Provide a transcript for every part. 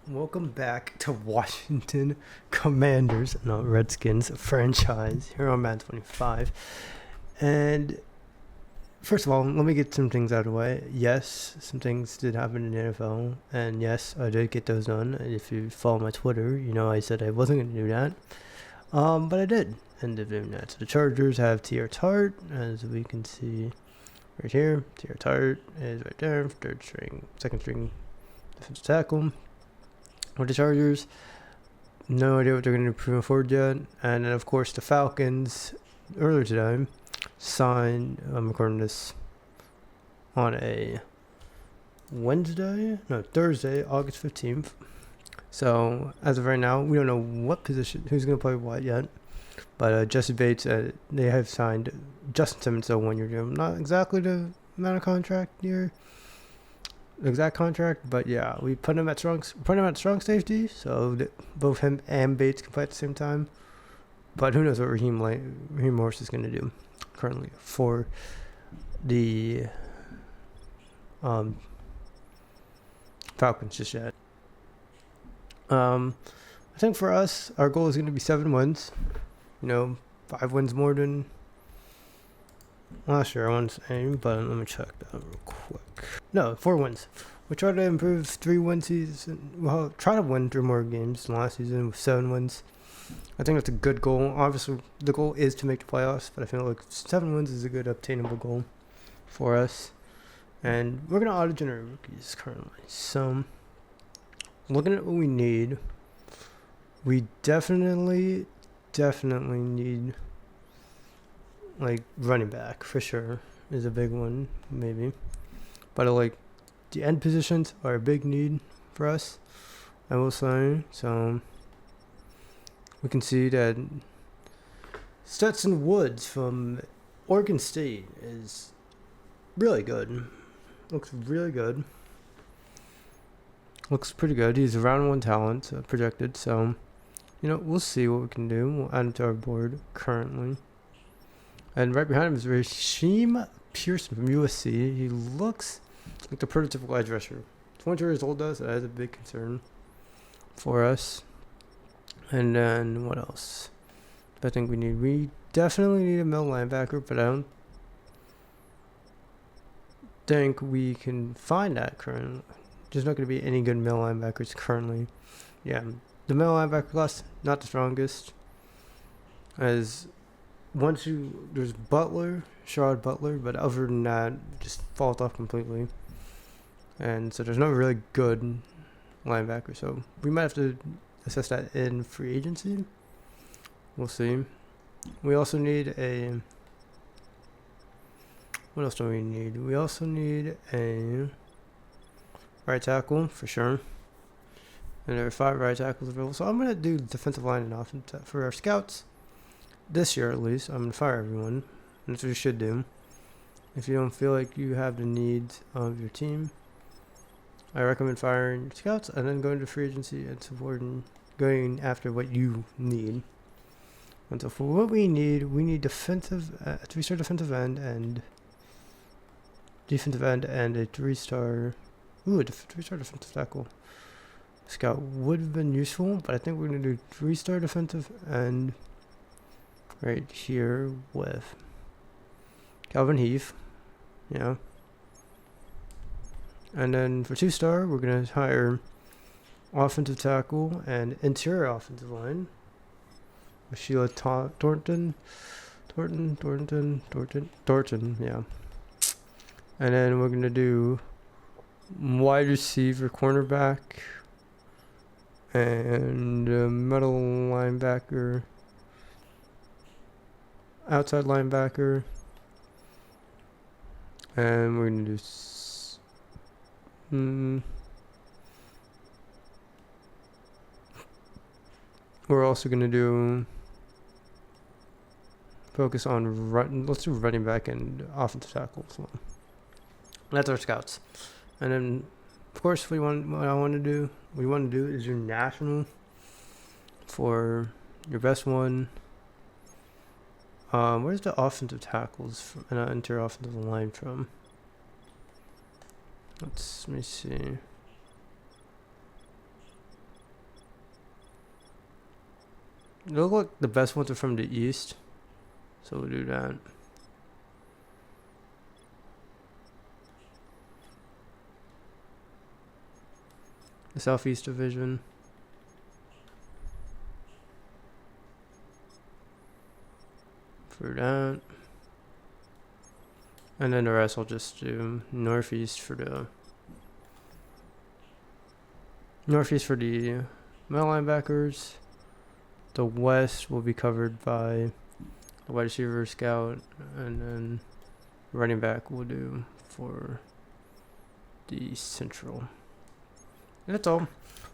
Welcome back to Washington Commanders, no Redskins franchise here on Madden 25. And first of all, let me get some things out of the way. Yes, some things did happen in the NFL, and yes, I did get those done. And if you follow my Twitter, you know I said I wasn't going to do that, but I did end up doing that. So the Chargers have T.R. Tart, as we can see right here. T.R. Tart is right there, second string defensive tackle. With the Chargers, no idea what they're going to do moving forward yet. And then, of course, the Falcons, earlier today, signed, I'm recording this on a Thursday, August 15th. So, as of right now, we don't know what position, who's going to play what yet. But Jesse Bates, they have signed Justin Simmons to a 1-year deal. Not exactly the amount of contract here. Exact contract, but yeah, we put him at strong safety, so that both him and Bates can play at the same time. But who knows what Raheem Morris is going to do currently for the Falcons just yet. I think for us, our goal is going to be 7 wins. 5 wins more than last year, I want to say, but let me check that real quick. No, 4 wins. We try to improve 3 win season. Well, try to win 3 more games than last season with 7 wins. I think that's a good goal. Obviously, the goal is to make the playoffs, but I feel like 7 wins is a good obtainable goal for us. And we're going to auto-generate rookies currently. So, looking at what we need, we definitely need running back for sure is a big one, maybe. But the end positions are a big need for us, I will say. So we can see that Stetson Woods from Oregon State is really good. Looks really good. Looks pretty good. He's a round 1 talent projected. So, we'll see what we can do. We'll add him to our board currently. And right behind him is Rasheem Pearson from USC. He looks like the prototypical edge rusher. 22 years old, though, so that is a big concern for us. And then what else? I think we need. We definitely need a middle linebacker, but I don't think we can find that currently. There's not going to be any good middle linebackers currently. Yeah, the middle linebacker class, not the strongest. There's Sherrod Butler, but other than that, just falls off completely. And so there's no really good linebacker. So we might have to assess that in free agency. We'll see. We also need a... What else do we need? We also need a right tackle for sure. And there are 5 right tackles available. So I'm going to do defensive line and offense for our scouts. This year, at least, I'm going to fire everyone. And that's what you should do. If you don't feel like you have the needs of your team, I recommend firing your scouts and then going to free agency and going after what you need. And so for what we need defensive, 3-star defensive end and a 3-star, a 3-star defensive tackle. Scout would have been useful, but I think we're going to do 3-star defensive end right here with Calvin Heath, and then for 2-star we're going to hire offensive tackle and interior offensive line with Sheila Thornton, yeah. And then we're going to do wide receiver, cornerback, and middle linebacker, outside linebacker, and we're going to do we're also going to do focus on let's do running back and offensive tackle as well. That's our scouts. And then of course what I want to do is your national for your best one. Where's the offensive tackles and interior offensive line from? Let me see. It look like the best ones are from the east, so we'll do that. The Southeast Division. For that. And then the rest I'll just do Northeast for the middle linebackers. The West will be covered by the wide receiver, scout, and then running back we'll do for the Central. And that's all.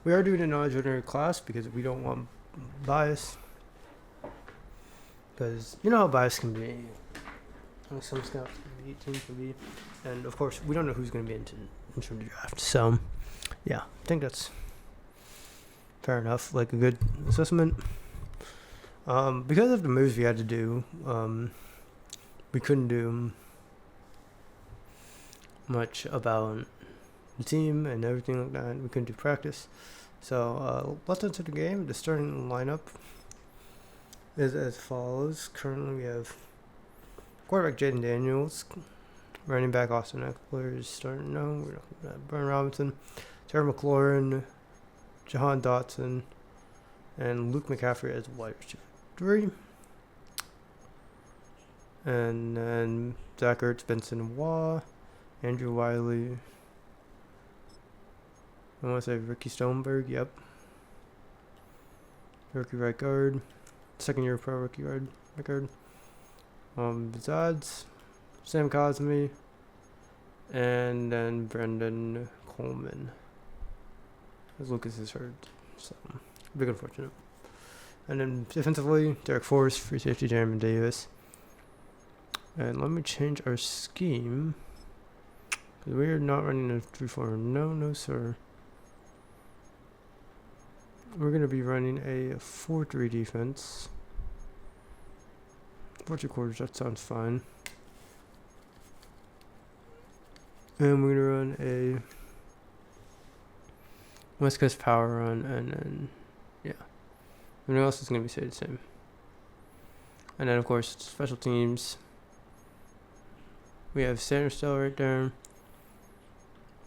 We are doing a knowledge-generated class because we don't want bias. Because you know how bias can be. Some scouts can be, teams can be. And of course, we don't know who's going to be into the draft. So, yeah, I think that's fair enough. Like a good assessment. Because of the moves we had to do, we couldn't do much about the team and everything like that. We couldn't do practice. So let's enter the game. The starting lineup is as follows. Currently we have quarterback Jayden Daniels, running back Austin Eckler is starting. No, we're not. Brian Robinson, Terry McLaurin, Jahan Dotson, and Luke McCaffrey as wide receiver 3. And then Zach Ertz, Benson Waugh, Andrew Wiley. I want to say Ricky Stoneberg. Yep. Rookie right guard. Second year pro rookie right guard. Besides Sam Cosme, and then Brendan Coleman, as Lucas is hurt, so big unfortunate. And then defensively, Derek Forrest, free safety Jeremy Davis. And let me change our scheme, because we are not running a 3-4. No, sir. We're going to be running a 4-3 defense. 4 quarters, that sounds fine. And we're going to run a West Coast power run, and then, yeah. Everything else is going to be stayed the same. And then, of course, special teams. We have Sanders still right there.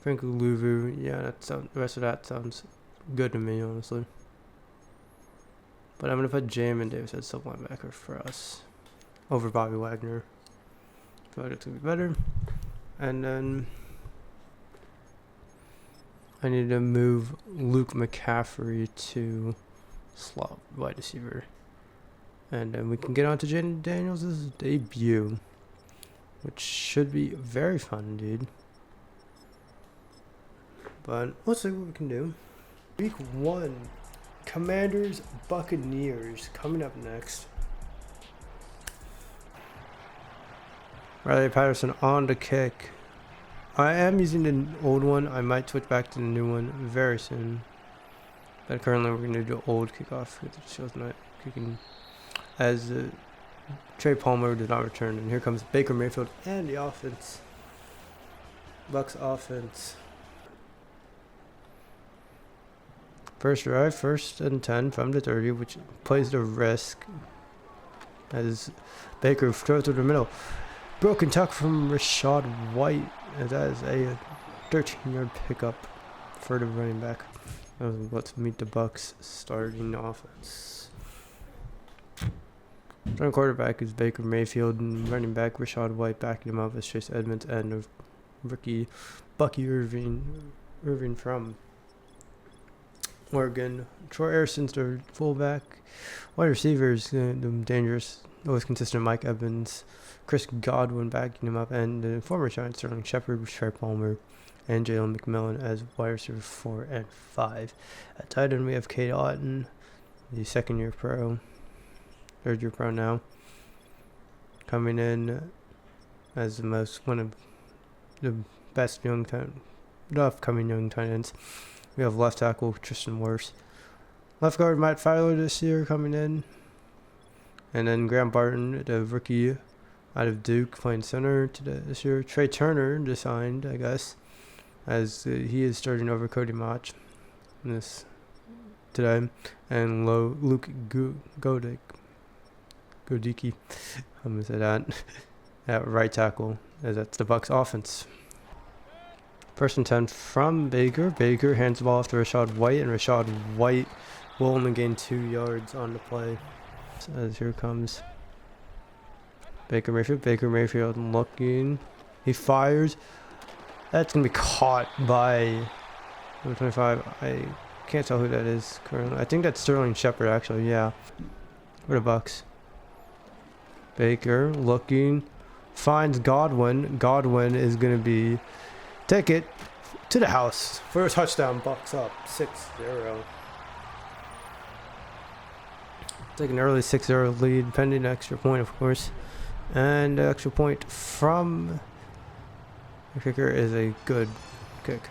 Franco Luvu. Yeah, the rest of that sounds good to me, honestly. But I'm going to put Jamin Davis as sub linebacker for us over Bobby Wagner. I feel like it's going to be better. And then I need to move Luke McCaffrey to slot wide receiver. And then we can get on to Jayden Daniels' debut, which should be very fun indeed. But let's see what we can do. Week 1, Commanders Buccaneers coming up next. Riley Patterson on the kick. I am using the old one. I might switch back to the new one very soon. But currently we're going to do the old kickoff because it shows not kicking, as Trey Palmer did not return. And here comes Baker Mayfield and the offense. Bucs offense. First drive, 1st and 10 from the 30, which plays the risk as Baker throws through the middle. Broken tackle from Rashad White, as that is a 13-yard pickup for the running back. Let's meet the Bucs starting offense. Starting quarterback is Baker Mayfield, and running back Rashad White backing him up as Chase Edmonds and the rookie Bucky Irving from Oregon. Troy Anderson's the fullback. Wide receivers, the dangerous, always consistent Mike Evans, Chris Godwin backing him up, and the former Giants Sterling Shepard, Trey Palmer, and Jalen McMillan as wide receiver 4 and 5. At tight end, we have Cade Otton, the third year pro now, coming in as one of the best upcoming young tight ends. We have left tackle Tristan Wirfs. Left guard Matt Filer this year coming in. And then Graham Barton, the rookie out of Duke, playing center this year. Trey Turner just signed, I guess, as he is starting over Cody Mach in this today, and Luke Godicki, I'm gonna say that, at right tackle, as that's the Bucs offense. 1st and 10 from Baker. Baker hands the ball off to Rachaad White, and Rachaad White will only gain 2 yards on the play. As here comes Baker Mayfield. Baker Mayfield looking. He fires. That's going to be caught by number 25. I can't tell who that is currently. I think that's Sterling Shepard, actually. Yeah. For the Bucs. Baker looking. Finds Godwin. Godwin is going to be... Take it to the house for a touchdown. Bucs up 6-0. Take an early 6-0 lead, pending an extra point, of course. And the extra point from the kicker is a good kick.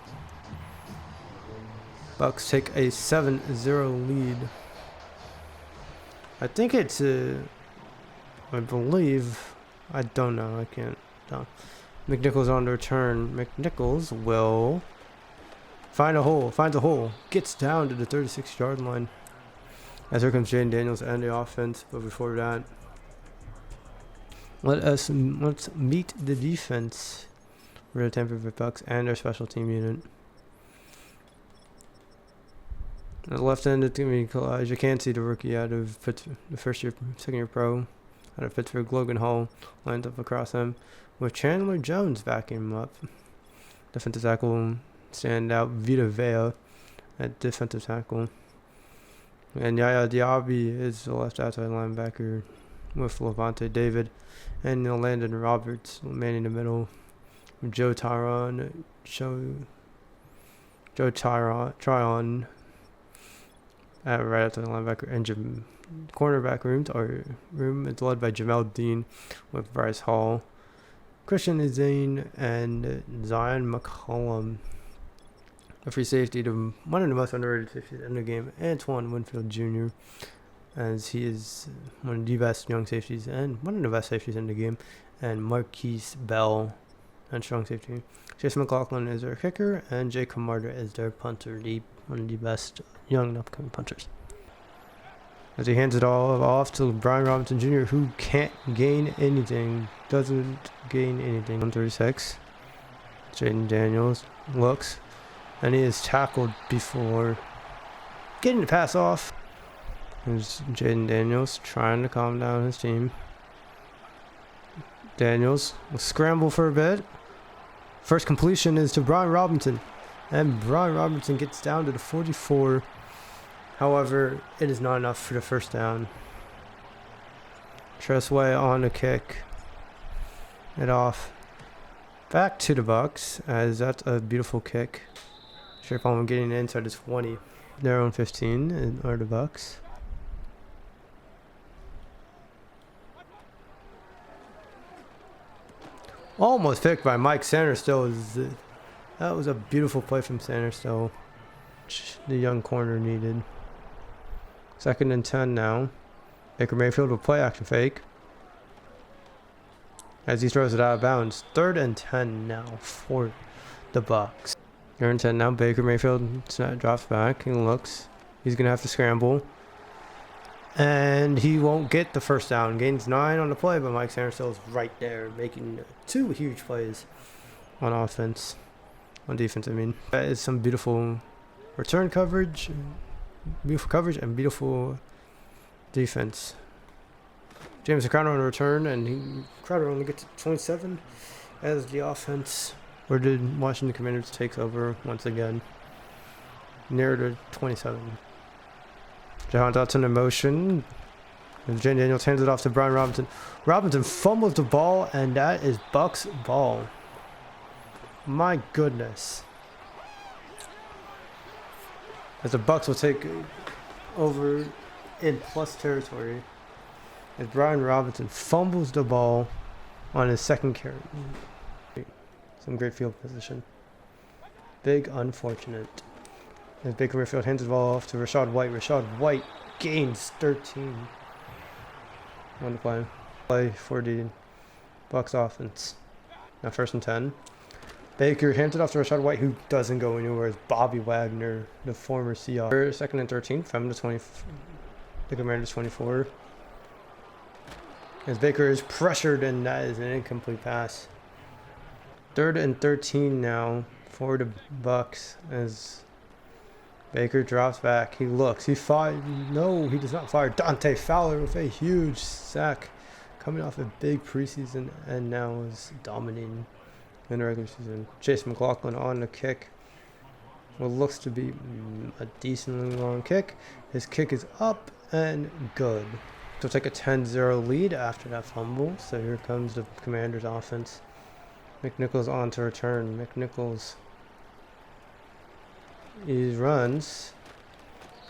Bucs take a 7-0 lead. I think it's I believe, I don't know, I can't tell. McNichols on the return. McNichols will finds a hole, gets down to the 36-yard line. As here comes Jayden Daniels and the offense, but before that, let's meet the defense for the Tampa Bay Bucs and their special team unit. On the left end, it's going to be Elijah Cansey, the rookie out of Pittsburgh, the second year pro out of Pittsburgh. Logan Hall lined up across him with Chandler Jones backing him up. Defensive tackle stand out Vita Vea at defensive tackle. And Yaya Diaby is the left outside linebacker with Levante David and Landon Roberts manning the middle. Joe Tryon at right outside linebacker, and cornerback room is led by Jamel Dean with Bryce Hall, Christian Ezine, and Zion McCollum. A free safety to one of the most underrated safeties in the game, Antoine Winfield Jr., as he is one of the best young safeties and one of the best safeties in the game, and Marquise Bell, and strong safety. Jason McLaughlin is their kicker, and Jay Camarda is their punter, one of the best young and upcoming punters. As he hands it all off to Brian Robinson Jr., who can't gain anything, doesn't gain anything. 136. Jayden Daniels looks, and he is tackled before getting the pass off. There's Jayden Daniels trying to calm down his team. Daniels will scramble for a bit. First completion is to Brian Robinson, and Brian Robinson gets down to the 44. However, it is not enough for the first down. Tressway on the kick. It off. Back to the Bucs, as that's a beautiful kick. Sure, if I'm getting inside the 20. Their own 15 are the Bucs. Almost picked by Mike Sanderstill. That was a beautiful play from Sanderstill. The young corner needed. 2nd and 10 now. Baker Mayfield will play action fake as he throws it out of bounds. 3rd and 10 now for the Bucs. 3rd and 10 now. Baker Mayfield drops back. He looks. He's going to have to scramble. And he won't get the first down. Gains 9 on the play, but Mike Sanderstill is right there, making 2 huge plays on offense. On defense, I mean. That is some beautiful return coverage. Beautiful coverage and beautiful defense. James Crowder on a return, and Crowder only gets 27 as the offense, or did Washington Commanders takes over once again. Near the 27. Jahan Dotson in motion. And Jayden Daniels hands it off to Brian Robinson. Robinson fumbles the ball, and that is Bucs ball. My goodness. As the Bucs will take over in plus territory, as Brian Robinson fumbles the ball on his second carry. Some great field position. Big unfortunate. As Baker Mayfield hands the ball off to Rachaad White. Rachaad White gains 13. On the play for the Bucs offense. Now 1st and 10 Baker hands it off to Rachaad White, who doesn't go anywhere. It's Bobby Wagner, the former Seahawks. Second and 13 from the 20, the Commanders 24. As Baker is pressured, and that is an incomplete pass. Third and 13 now for the Bucks as Baker drops back. He looks. He fired. No, he does not fire. Dante Fowler with a huge sack, coming off a big preseason and now is dominating in the regular season. Chase McLaughlin on the kick. What looks to be a decently long kick. His kick is up and good. So take a 10-0 lead after that fumble. So here comes the Commanders offense. McNichols on to return. McNichols, he runs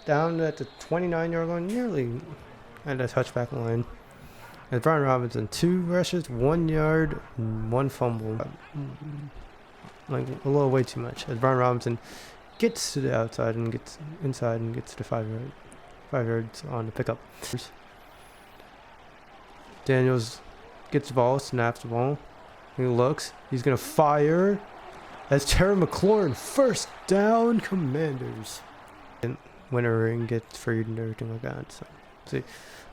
down at the 29-yard line, nearly at the touchback line. As Brian Robinson, 2 rushes, 1 yard, 1 fumble. Like a little way too much. As Brian Robinson gets to the outside and gets inside and gets to 5 yards on the pickup. Daniels gets the ball, snaps the ball. He looks. He's going to fire. As Terry McLaurin, first down, Commanders. And winner and gets freed and everything like that. So, see.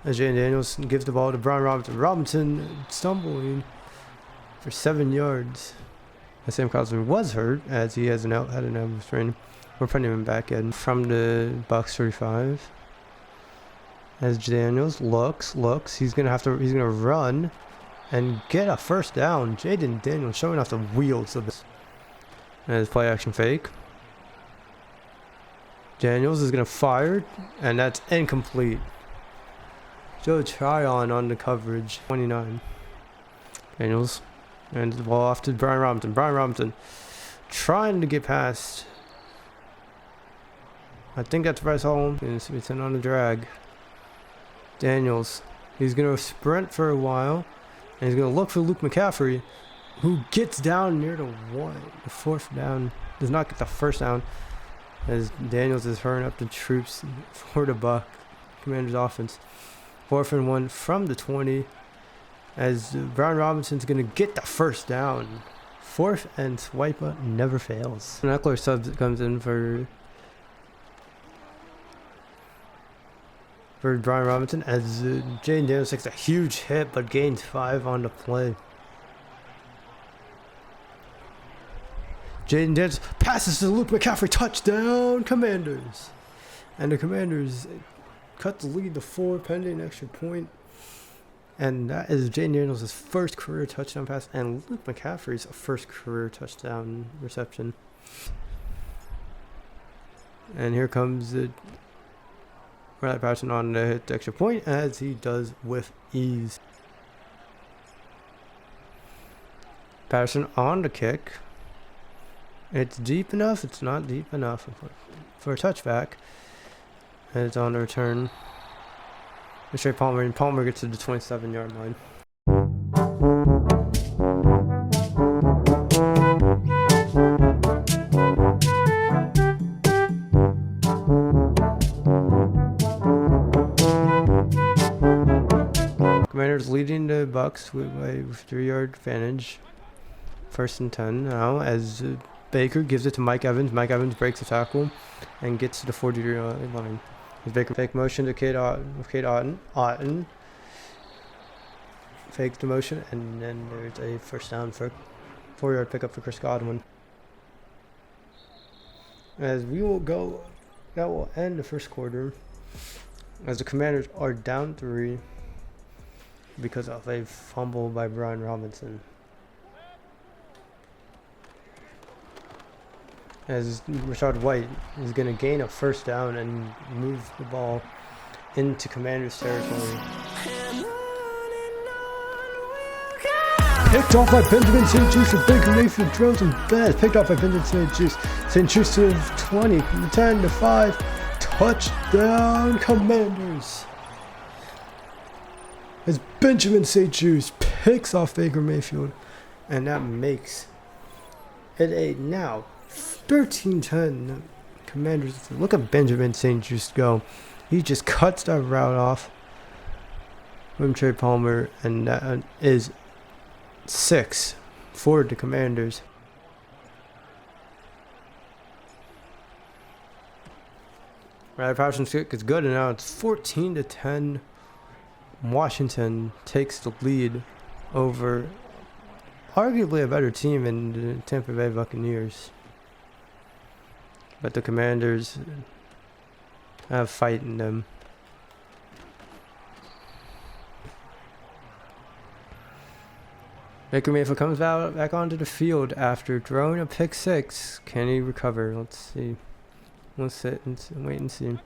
As Jayden Daniels gives the ball to Brian Robinson. Robinson stumbling for 7 yards. As Sam Crosby was hurt as he had an elbow sprain. We're putting him back in from the Bucks 35. As Daniels looks, he's gonna run and get a first down. Jayden Daniels showing off the wheels of this. As play action fake. Daniels is gonna fire, and that's incomplete. Joe Tryon on the coverage, 29. Daniels and the ball off to Brian Robinson. Brian Robinson trying to get past. I think that's Bryce Hall. It's on the drag. Daniels, he's going to sprint for a while, and he's going to look for Luke McCaffrey, who gets down near the 4th down, does not get the first down, as Daniels is hurrying up the troops for the Commanders offense. 4th and 1 from the 20, as Brian Robinson's going to get the first down. 4th and swipe up never fails. Eckler sub comes in for Brian Robinson as Jayden Daniels takes a huge hit but gains 5 on the play. Jayden Daniels passes to Luke McCaffrey, touchdown Commanders. And the Commanders cut the lead to 4 pending extra point. And that is Jayden Daniels' first career touchdown pass and Luke McCaffrey's first career touchdown reception. And here comes the Riley Patterson on the hit extra point as he does with ease. Patterson on the kick. It's deep enough. It's not deep enough for a touchback. And it's on the return. Trey Palmer, and Palmer gets to the 27-yard line. Commanders leading the Bucks with a 3-yard advantage. 1st and 10 now as Baker gives it to Mike Evans. Mike Evans breaks the tackle and gets to the 40-yard line. As Baker fake motion to Cade Otton. Otton fakes the motion, and then there's a first down for 4-yard pickup for Chris Godwin. As we will go, that will end the first quarter. As the Commanders are down 3 because of a fumble by Brian Robinson. As Rachaad White is going to gain a first down and move the ball into Commanders territory. Picked off by Benjamin St-Juste and Baker Mayfield throws him bad. Picked off by Benjamin St-Juste. St-Juste to 20, 10 to 5. Touchdown Commanders. As Benjamin St-Juste picks off Baker Mayfield, and that makes it a now 13-10 Commanders. Look at Benjamin St-Juste go. He just cuts that route off from Trey Palmer, and that is 6 for the Commanders. Right, Patterson's kick is good, and now it's 14-10. Washington takes the lead over arguably a better team in the Tampa Bay Buccaneers. But the Commanders have fight in them. Baker Mayfield comes back onto the field after throwing a pick six. Can he recover? Let's see. We'll sit and wait and see.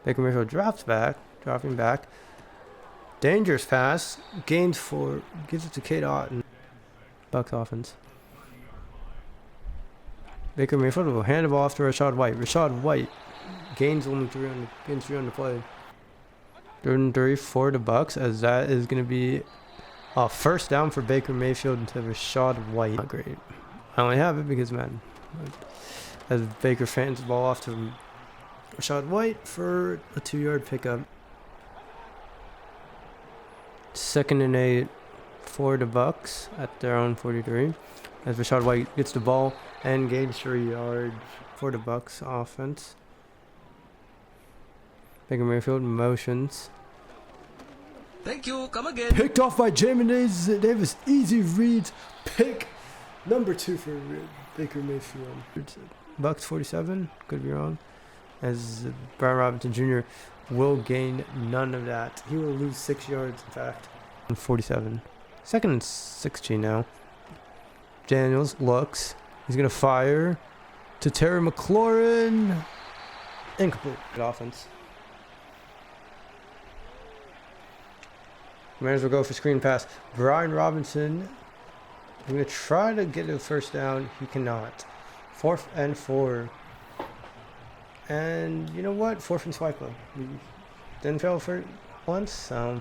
Baker Mayfield dropping back. Dangerous pass. Gains 4. Gives it to Kate Otten. Bucs offense. Baker Mayfield will hand the ball off to Rachaad White. Rachaad White gains only 3 on the play. 3rd and 3 for the Bucs, as that is going to be a first down for Baker Mayfield into Rachaad White. Not great. I only have it because Madden. As Baker fans the ball off to Rachaad White for a 2-yard pickup. 2nd and 8 for the Bucs at their own 43. As Rachaad White gets the ball and gains 3 yards for the Bucs offense. Baker Mayfield motions. Thank you. Come again. Picked off by Jayden Davis. Easy reads. Pick number 2 for Baker Mayfield. Bucs 47. Could be wrong. As Brian Robinson Jr. will gain none of that. He will lose 6 yards, in fact. 47. 2nd and 16 now. Daniels looks. He's going to fire to Terry McLaurin. Incomplete. Good offense. Commanders will go for screen pass. Brian Robinson. I'm going to try to get a first down. He cannot. 4th and 4. And you know what? 4th and swipe up. Didn't fail for once, so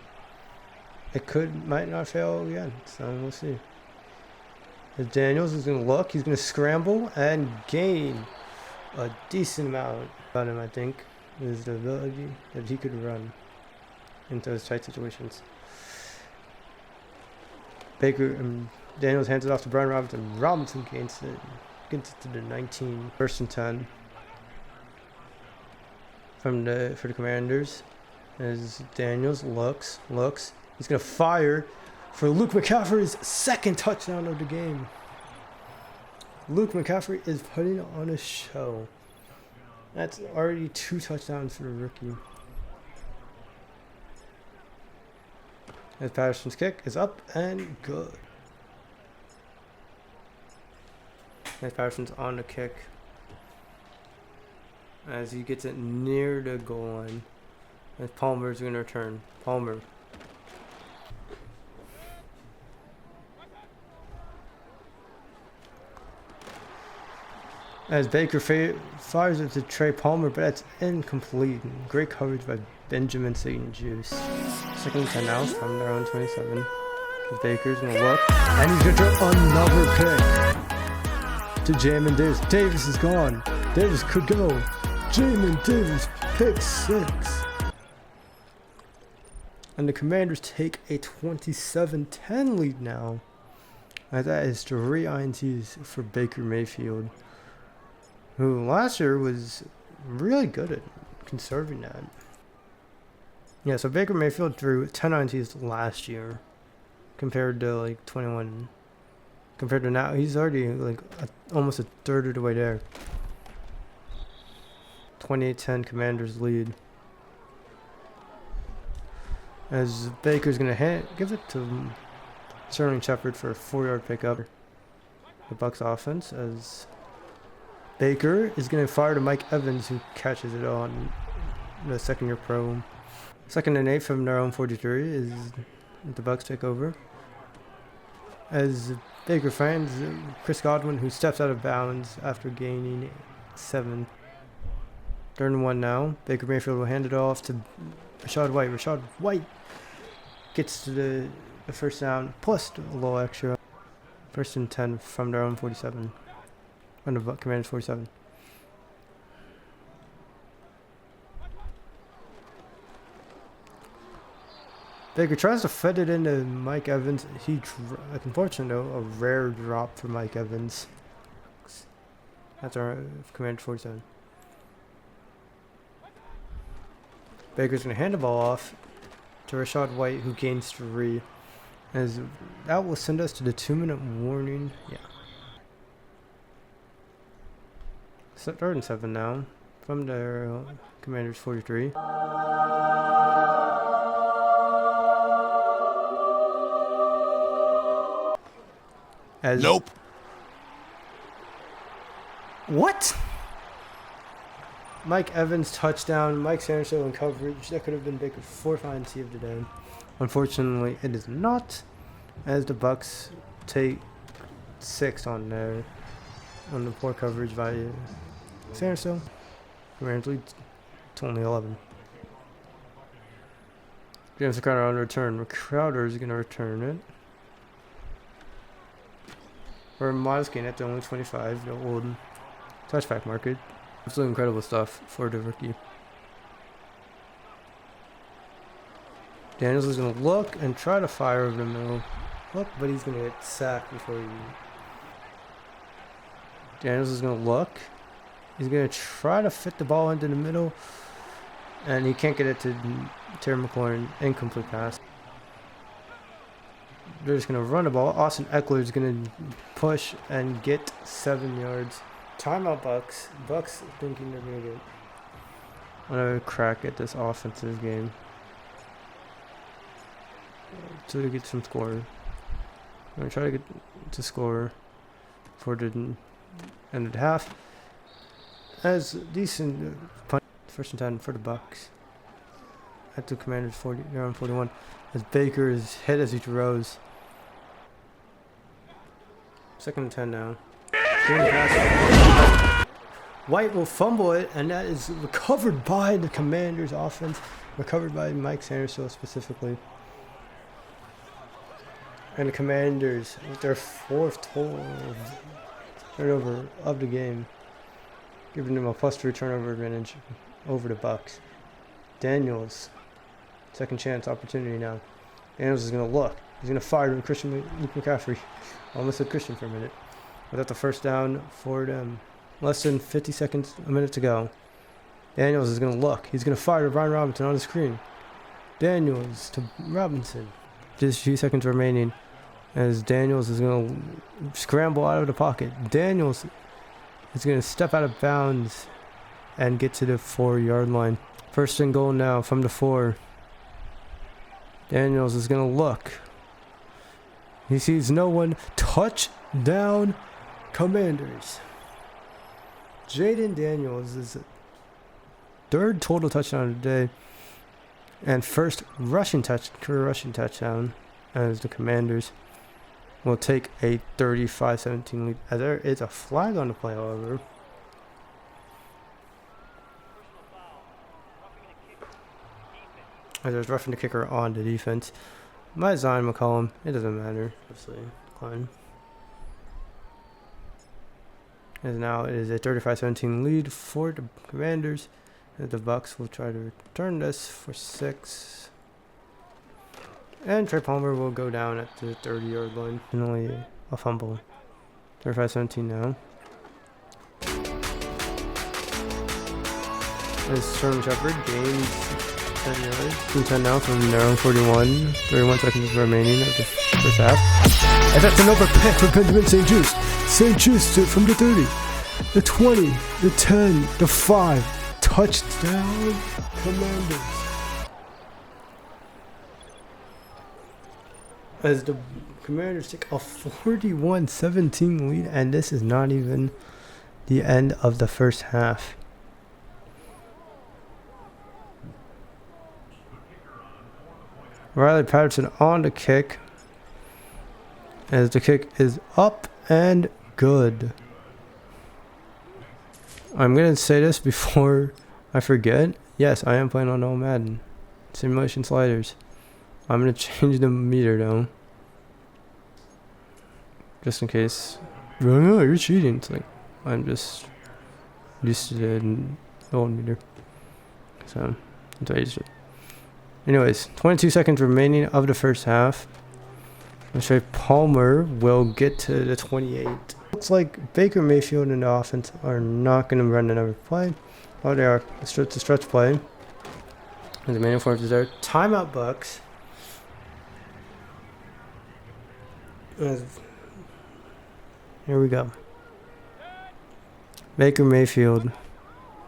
it might not fail again. So we'll see. As Daniels is going to look. He's going to scramble and gain a decent amount. About him, I think, is the ability that he could run into those tight situations. Daniels hands it off to Brian Robinson. Robinson gains it. Gets it to the 19. 1st and 10 for the Commanders. As Daniels looks. He's gonna fire for Luke McCaffrey's 2nd touchdown of the game. Luke McCaffrey is putting on a show. That's already 2 touchdowns for the rookie. As Patterson's kick is up and good. As Patterson's on the kick. As he gets it near the goal line. As Palmer's going to return. Palmer. As Baker fires it to Trey Palmer, but that's incomplete. Great coverage by Benjamin St. Juice. 2nd and 10 now from their own 27. As Baker's going to look. And he's going to throw another pick to Jayden Davis. Davis is gone. Davis could go. Jayden Davis, pick 6. And the Commanders take a 27-10 lead now. And that is 3 INTs for Baker Mayfield, who last year was really good at conserving that. Yeah, so Baker Mayfield threw 10 INTs last year compared to like 21. Compared to now, he's already like almost a third of the way there. 28-10 Commanders lead. As Baker's going to give it to Sterling Shepard for a 4-yard pickup. The Bucs offense, as Baker is going to fire to Mike Evans, who catches it on the 2nd-year pro. 2nd and 8 from their own 43 is the Bucs take over. As Baker finds Chris Godwin, who steps out of bounds after gaining 7. 3rd and 1 now. Baker Mayfield will hand it off to Rachaad White. Rachaad White gets to the first down, plus a little extra. 1st and 10 from their own 47. On the Commanders 47. Baker tries to fit it into Mike Evans. Unfortunately, a rare drop for Mike Evans. That's our Commanders 47. Baker's going to hand the ball off to Rashad White, who gains 3. As that will send us to the 2-minute warning. Yeah. So 3rd and 7 now from their Commanders 43. Nope. What? Mike Evans touchdown. Mike Sanderson in coverage. That could have been Baker's 4th INT of the day. Unfortunately, it is not, as the Bucks take 6 on there on the poor coverage by Sanderson. Commanders lead to only 11. James Crowder on return. Crowder is going to return it. Or Miles gain at the only 25, the old touchback market. Absolutely incredible stuff for the rookie. Daniels is going to look and try to fire over the middle. Look, but he's going to get sacked before he... Daniels is going to look. He's going to try to fit the ball into the middle. And he can't get it to Terry McLaurin. Incomplete pass. They're just going to run the ball. Austin Eckler is going to push and get 7 yards. Timeout Bucks. Bucks thinking they're going to get another crack at this offensive game. To get some score. I'm going to try to get to score for the end of the half. As decent punt. 1st and 10 for the Bucks. At the Commanders 40, they're on 41. As Baker is hit as he throws. 2nd and 10 now. White will fumble it, and that is recovered by the Commanders offense. Recovered by Mike Sanderson specifically. And the Commanders with their 4th total turnover of the game. Giving them a +3 turnover advantage over the Bucks. Daniels. 2nd chance opportunity now. Daniels is going to look. He's going to fire to Luke McCaffrey. Almost said Christian for a minute. Without the 1st down for them. Less than 50 seconds, a minute to go. Daniels is going to look. He's going to fire to Brian Robinson on the screen. Daniels to Robinson. Just a few seconds remaining. As Daniels is going to scramble out of the pocket. Daniels is going to step out of bounds and get to the 4-yard line. 1st and goal now from the 4. Daniels is going to look. He sees no one. Touchdown, Commanders. Jayden Daniels is 3rd total touchdown of the day. And 1st career rushing touchdown as the Commanders will take a 35-17 lead. As there is a flag on the play, however. As there's roughing the kicker on the defense. My Zion McCollum, it doesn't matter. Obviously, decline. As now it is a 35-17 lead for the Commanders. And the Bucks will try to return this for 6. And Trey Palmer will go down at the 30-yard line. Finally, a fumble. 35-17 now. As Sherman Shepard gains 10 yards. 2-10 now from their own 41. 31 seconds remaining of the 1st half. And that's another pick for Benjamin St-Juste. St-Juste from the 30. The 20. The 10. The 5. Touchdown, Commanders. As the Commanders take a 41-17 lead, and this is not even the end of the 1st half. Riley Patterson on the kick, as the kick is up and good. I'm going to say this before I forget. Yes, I am playing on all Madden. Simulation sliders. I'm going to change the meter though. Just in case. Oh no, you're cheating. It's like, I'm just used to the old meter. So, that's why I used it. Anyways, 22 seconds remaining of the 1st half. Trey Palmer will get to the 28. Looks like Baker Mayfield and the offense are not going to run another play. Oh, they are. It's a stretch play. The main force is there. Timeout Bucks. Here we go. Baker Mayfield.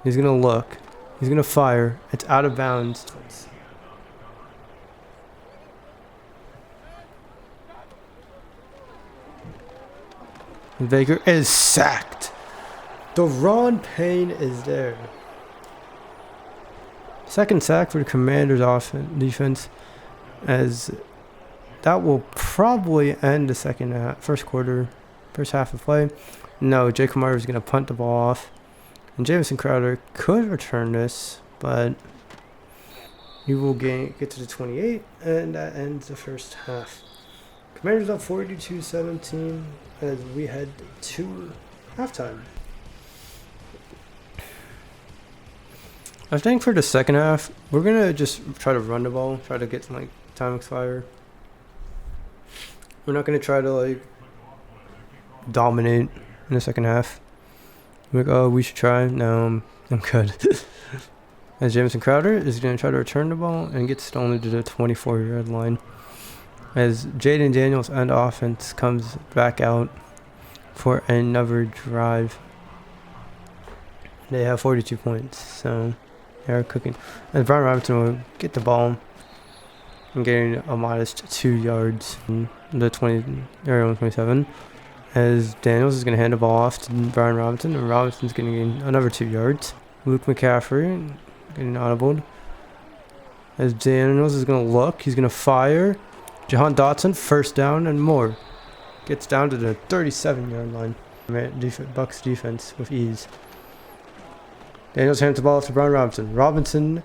He's gonna look. He's gonna fire. It's out of bounds. Baker is sacked. Deron Payne is there. Second sack for the Commanders' defense, as that will probably end the first half of play. No, Jacob Myers is going to punt the ball off. And Jamison Crowder could return this, but he will get to the 28, and that ends the first half. Commanders up 42-17 as we head to halftime. I think for the second half, we're going to just try to run the ball, try to get some time expire. We're not going to try to dominate in the second half. We should try. No, I'm good. As Jamison Crowder is going to try to return the ball and gets it only to the 24-yard line. As Jayden Daniels and offense comes back out for another drive. They have 42 points, so they're cooking. As Brian Robinson will get the ball and getting a modest 2 yards from the 27. As Daniels is going to hand the ball off to Brian Robinson, and Robinson's going to gain another 2 yards. Luke McCaffrey getting audibled. As Daniels is going to look, he's going to fire. Jahan Dotson, first down and more. Gets down to the 37-yard line. Bucks defense with ease. Daniels hands the ball off to Brian Robinson. Robinson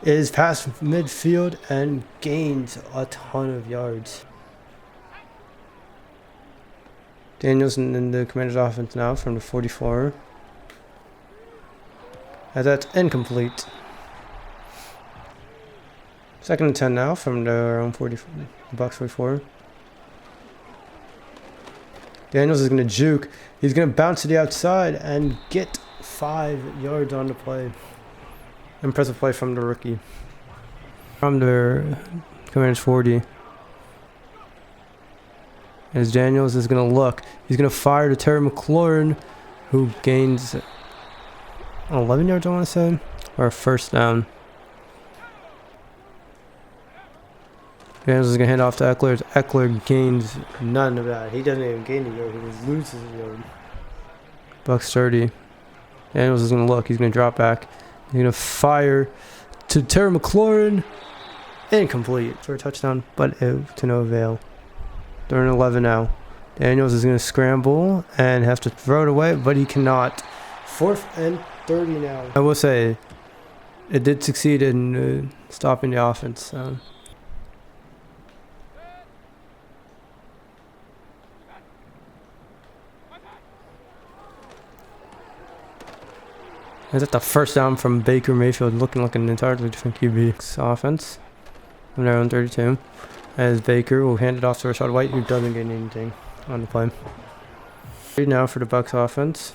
is past midfield and gains a ton of yards. Daniels in the Commanders offense now from the 44. As that's incomplete. Second and 10 now from their own Bucks 44. Daniels is going to juke. He's going to bounce to the outside and get 5 yards on the play. Impressive play from the rookie. From their Commanders 40. As Daniels is going to look. He's going to fire to Terry McLaurin, who gains 11 yards, I want to say, or a first down. Daniels is going to hand off to Eckler. Eckler gains none of that. He doesn't even gain a yard. He just loses a yard. Bucks 30. Daniels is going to look. He's going to drop back. He's going to fire to Terry McLaurin. Incomplete for a touchdown, but to no avail. They're in 11 now. Daniels is going to scramble and have to throw it away, but he cannot. 4th and 30 now. I will say, it did succeed in stopping the offense. So. Is that the first down from Baker Mayfield, looking like an entirely different QB offense from their own 32. As Baker will hand it off to Rachaad White, who doesn't get anything on the play. Now for the Bucks offense.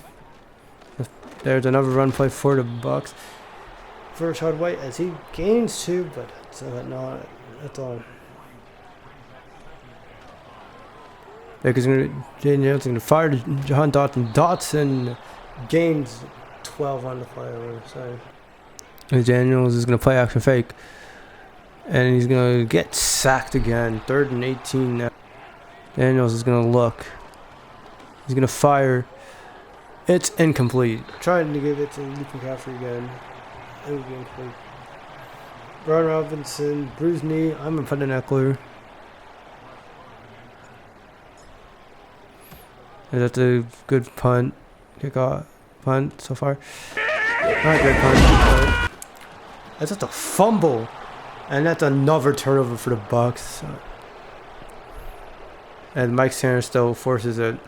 There's another run play for the Bucks for Rachaad White as he gains 2, but that's all. Baker's going to fire to Jahan Dotson. Dotson gains 12 on the play over the side. Daniels is going to play action fake. And he's going to get sacked again. 3rd and 18 now. Daniels is going to look. He's going to fire. It's incomplete. Trying to give it to Luke McCaffrey again. It will be incomplete. Brian Robinson, bruised knee. I'm going to put in Eckler. That's a good punt. Punt so far. Not a good punt. That's just a fumble. And that's another turnover for the Bucks. And Mike Sanders still forces it.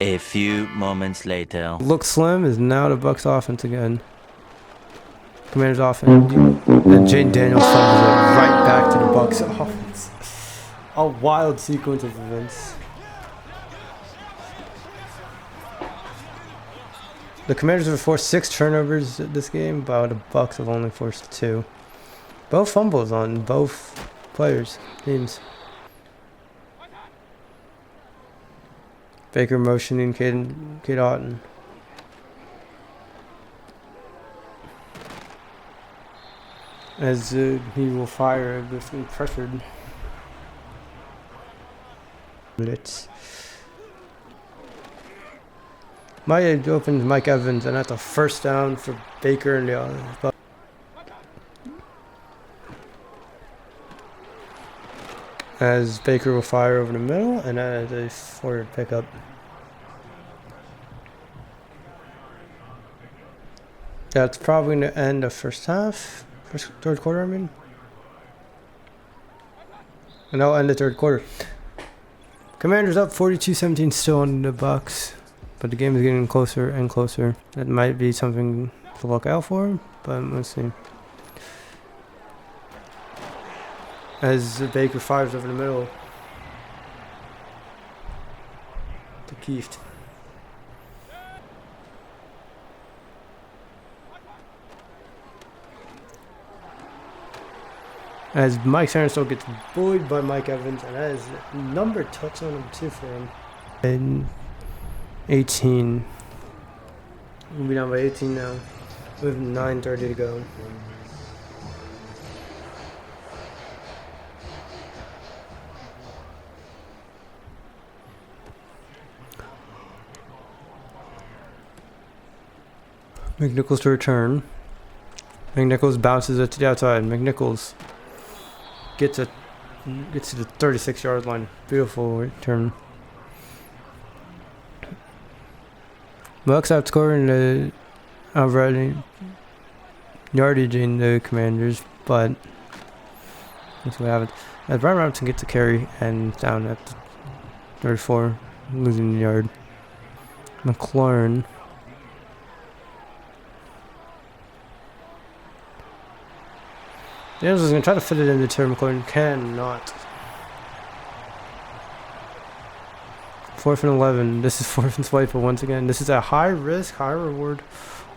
A few moments later. Look slim is now the Bucks offense again. Commanders offense. And Jayden Daniels fumbles it right back to the Bucks offense. A wild sequence of events. The Commanders have forced 6 turnovers this game, but the Bucks have only forced 2. Both fumbles on both players, teams. Baker motioning Cade Otton. As he will fire if pressured. Blitz. Might opens Mike Evans, and that's a first down for Baker and the other. As Baker will fire over the middle, and that is a forward pickup. That's probably going to end the first half. Third quarter, I mean. And that'll end the third quarter. Commanders up 42-17 still on the Bucs. But the game is getting closer and closer. That might be something to look out for, but let's see. As Baker fires over the middle to Kieft. As Mike Sarenstow gets bullied by Mike Evans, and that is number touchdown number 2 for him. And 18. We'll be down by 18 now. We have 9:30 to go. McNichols to return. McNichols bounces it to the outside. McNichols gets to the 36-yard line. Beautiful return. Bucks outscoring the outright yardage in the Commanders, but that's what happens. As Brian Robinson gets a carry and down at 34, losing the yard. McLaurin. Daniels is going to try to fit it into Terry McLaurin. Cannot. 4th and 11. This is 4th and swipe, but once again, this is a high risk, high reward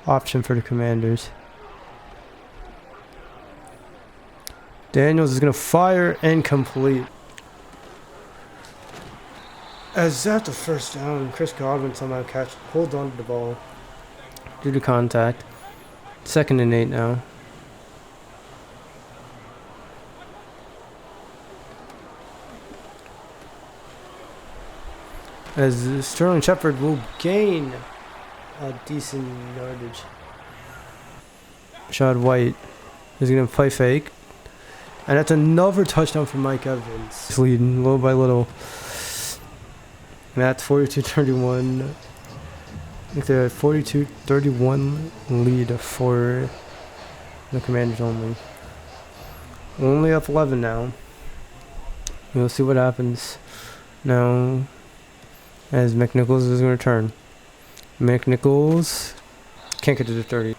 option for the Commanders. Daniels is going to fire and complete. As that's the first down, Chris Godwin somehow holds on to the ball due to contact. 2nd and 8 now. As Sterling Shepard will gain a decent yardage. Rashad White is going to play fake. And that's another touchdown for Mike Evans. He's leading little by little. And that's 42-31. I think they're at 42-31 lead for the Commanders only. Only up 11 now. We'll see what happens now. As McNichols is going to return. McNichols can't get to the 30.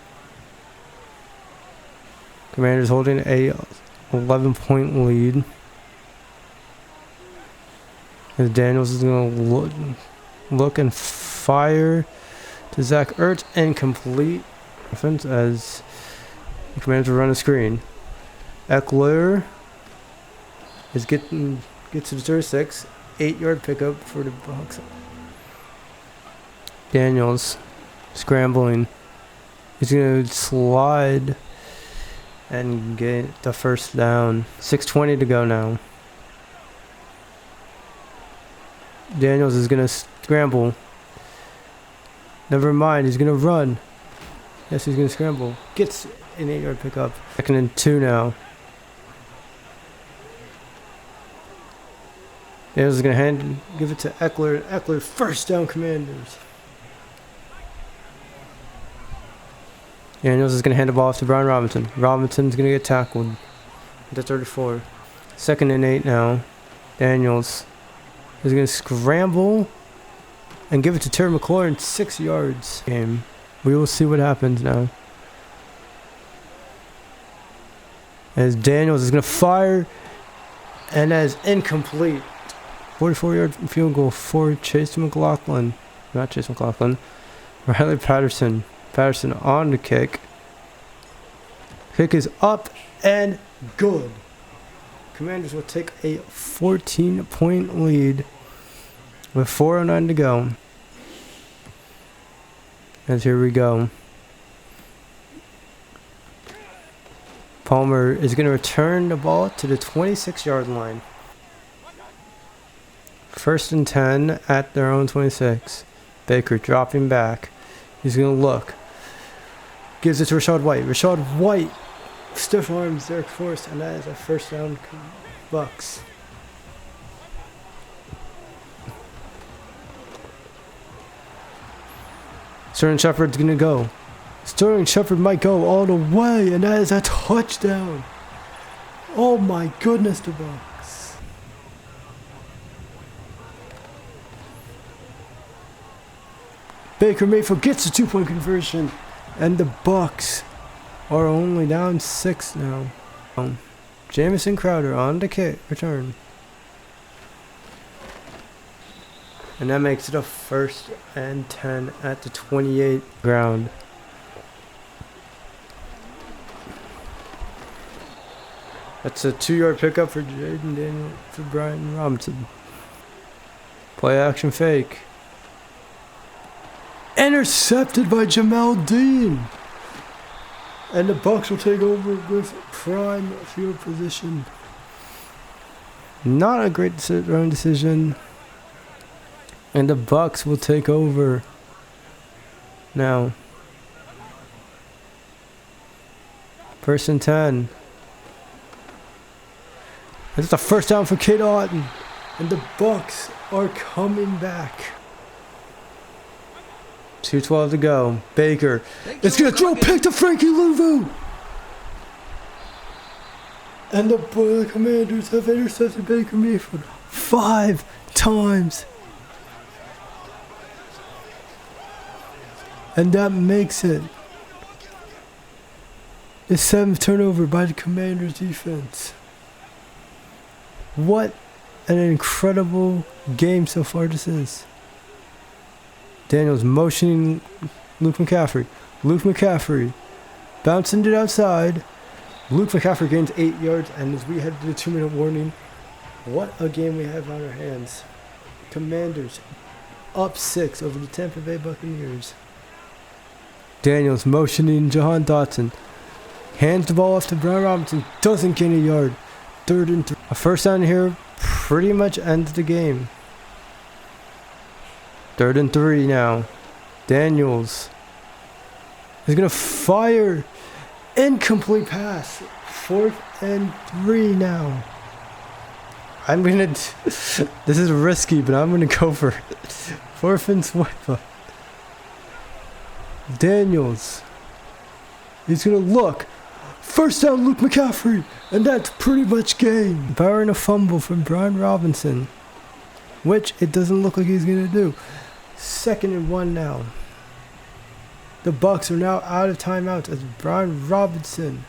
Commanders holding a 11-point lead. As Daniels is going to look and fire to Zach Ertz, incomplete. Offense as the Commanders will run a screen. Eckler is gets to the 36. 8-yard pickup for the Bucs. Daniels scrambling. He's going to slide and get the first down. 6:20 to go now. Daniels is going to scramble. Never mind, he's going to run. Yes, he's going to scramble. Gets an 8-yard pickup. 2nd and 2 now. Daniels is going to give it to Eckler. Eckler, first down, Commanders. Daniels is going to hand the ball off to Brian Robinson. Robinson's going to get tackled at the 34. 2nd and 8 now. Daniels is going to scramble and give it to Terry McLaurin. 6 yards. Game. We will see what happens now. As Daniels is going to fire, and that is incomplete. 44-yard field goal for Chase McLaughlin. Not Chase McLaughlin. Riley Patterson. Patterson on the kick. Kick is up and good. Commanders will take a 14-point lead with 4:09 to go. And here we go. Palmer is going to return the ball to the 26-yard line. 1st and 10 at their own 26. Baker dropping back. He's going to look. Gives it to Rashad White. Rashad White. Stiff arms Derek Forrest, and that is a 1st down Bucks. Sterling Shepard's going to go. Sterling Shepard might go all the way, and that is a touchdown. Oh my goodness, the Bucks. Baker Mayfield gets a 2-point conversion, and the Bucks are only down 6 now. Jamison Crowder on the kick return. And that makes it a 1st and 10 at the 28 ground. That's a 2-yard pickup for Jayden Daniel for Brian Robinson. Play action fake. Intercepted by Jamel Dean. And the Bucks will take over with prime field position. Not a great throwing decision. And the Bucks will take over now. 1st and 10. It's a 1st down for Kate Otten. And the Bucks are coming back. 2:12 to go. Baker. It's going to throw a pick to Frankie Louvu. And the Commanders have intercepted Baker Mayfield 5 times. And that makes it the 7th turnover by the Commanders defense. What an incredible game so far this is. Daniels motioning Luke McCaffrey. Luke McCaffrey bouncing it outside. Luke McCaffrey gains 8 yards, and as we head to the 2-minute warning, what a game we have on our hands. Commanders up 6 over the Tampa Bay Buccaneers. Daniels motioning Jahan Dotson. Hands the ball off to Brian Robinson. Doesn't gain a yard. 3rd and 3. A 1st down here pretty much ends the game. 3rd and 3 now. Daniels is going to fire. Incomplete pass. 4th and 3 now. I'm going to... This is risky, but I'm going to go for it. 4th and swipe. Daniels. He's going to look. 1st down, Luke McCaffrey. And that's pretty much game. Barring a fumble from Brian Robinson, which it doesn't look like he's going to do. 2nd and 1 now. The Bucks are now out of timeouts as Brian Robinson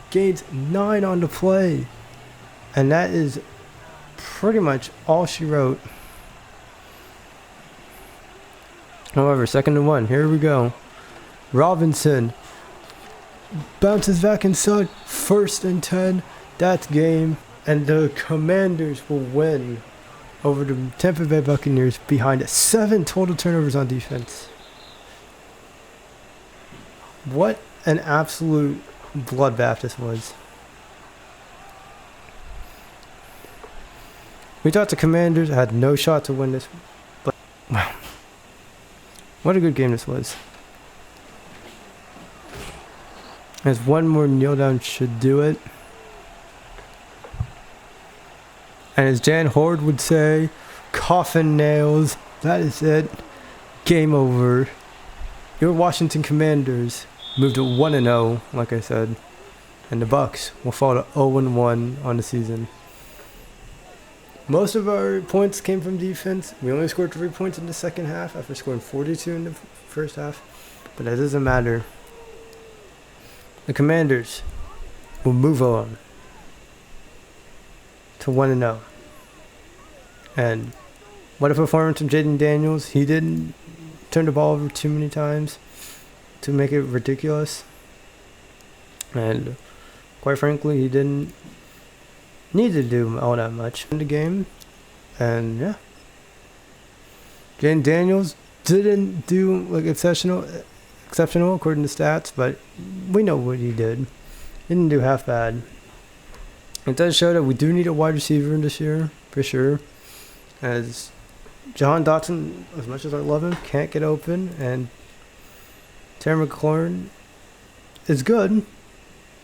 gains 9 on the play. And that is pretty much all she wrote. However, 2nd and 1. Here we go. Robinson bounces back inside. 1st and 10. That's game. And the Commanders will win over the Tampa Bay Buccaneers behind 7 total turnovers on defense. What an absolute bloodbath this was. We thought the Commanders had no shot to win this, but wow. What a good game this was. As one more kneel down should do it. And as Jan Horde would say, coffin nails. That is it. Game over. Your Washington Commanders moved to 1-0, like I said. And the Bucks will fall to 0-1 on the season. Most of our points came from defense. We only scored 3 points in the second half after scoring 42 in the first half. But that doesn't matter. The Commanders will move on to 1-0. And what a performance from Jayden Daniels. He didn't turn the ball over too many times to make it ridiculous. And quite frankly, he didn't need to do all that much in the game. And yeah, Jayden Daniels didn't do like exceptional according to stats, but we know what he did. He didn't do half bad. It does show that we do need a wide receiver this year for sure, as Jahan Dotson, as much as I love him, can't get open, and Terry McLaurin is good.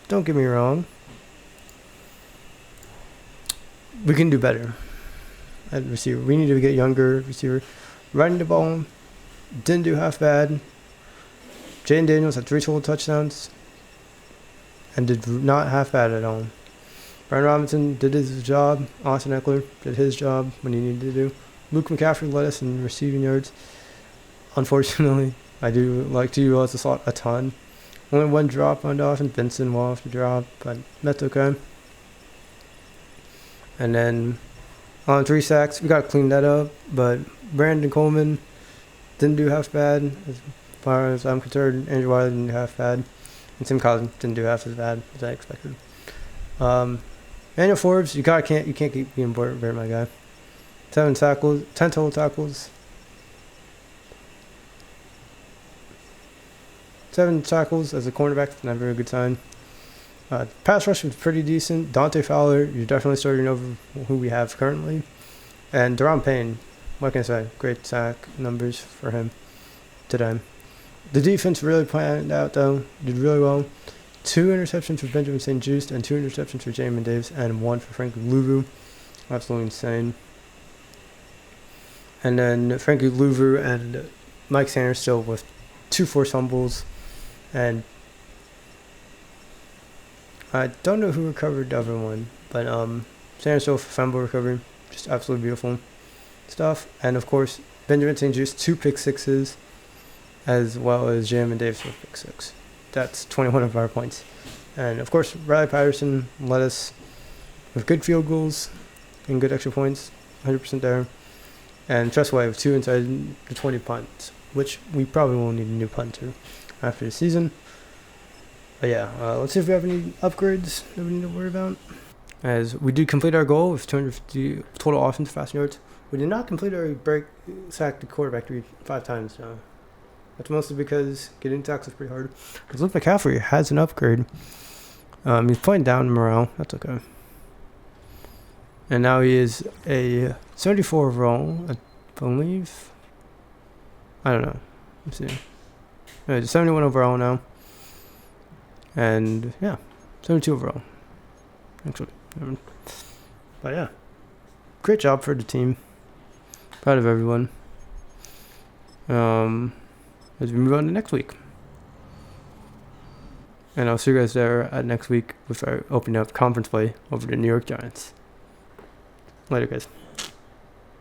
Don't get me wrong. We can do better at receiver. We need to get younger receiver. Running the ball, didn't do half bad. Jayden Daniels had 3 total touchdowns and did not half bad at all. Brian Robinson did his job. Austin Eckler did his job when he needed to do. Luke McCaffrey led us in receiving yards. Unfortunately, I do like to use the slot a ton. Only 1 drop on the offense. Vincent will have to drop, but that's okay. And then on 3 sacks, we got to clean that up. But Brandon Coleman didn't do half bad as far as I'm concerned. Andrew Wiley didn't do half bad. And Tim Collins didn't do half as bad as I expected. Daniel Forbes, you can't keep being bored, my guy. 10 total tackles. 7 tackles as a cornerback, not a very good sign. Pass rush was pretty decent. Dante Fowler, you're definitely starting over who we have currently. And Deron Payne, what can I say? Great sack numbers for him today. The defense really planned out, though. Did really well. 2 interceptions for Benjamin St. Juste and 2 interceptions for Jamin Davis and 1 for Frankie Louvu. Absolutely insane. And then Frankie Louvu and Mike Sanders still with 2 forced fumbles. And I don't know who recovered the other one, but Sanders still fumble recovery. Just absolutely beautiful stuff. And of course, Benjamin St. Juste 2 pick sixes, as well as Jamin Davis with pick 6. That's 21 of our points. And of course, Riley Patterson led us with good field goals and good extra points, 100% there. And Tressway with 2 inside the 20 punts, which we probably won't need a new punter after the season. But yeah, let's see if we have any upgrades that we need to worry about. As we did complete our goal with 250 total offensive passing yards. We did not complete our sack the quarterback 5 times. That's mostly because getting sacks is pretty hard. Because Luke McCaffrey has an upgrade. He's playing down morale. That's okay. And now he is a 74 overall, I believe. I don't know. Let's see. He's 71 overall now. And yeah, 72 overall. Actually. But yeah. Great job for the team. Proud of everyone. As we move on to next week. And I'll see you guys there at next week with our opening up conference play over the New York Giants. Later, guys.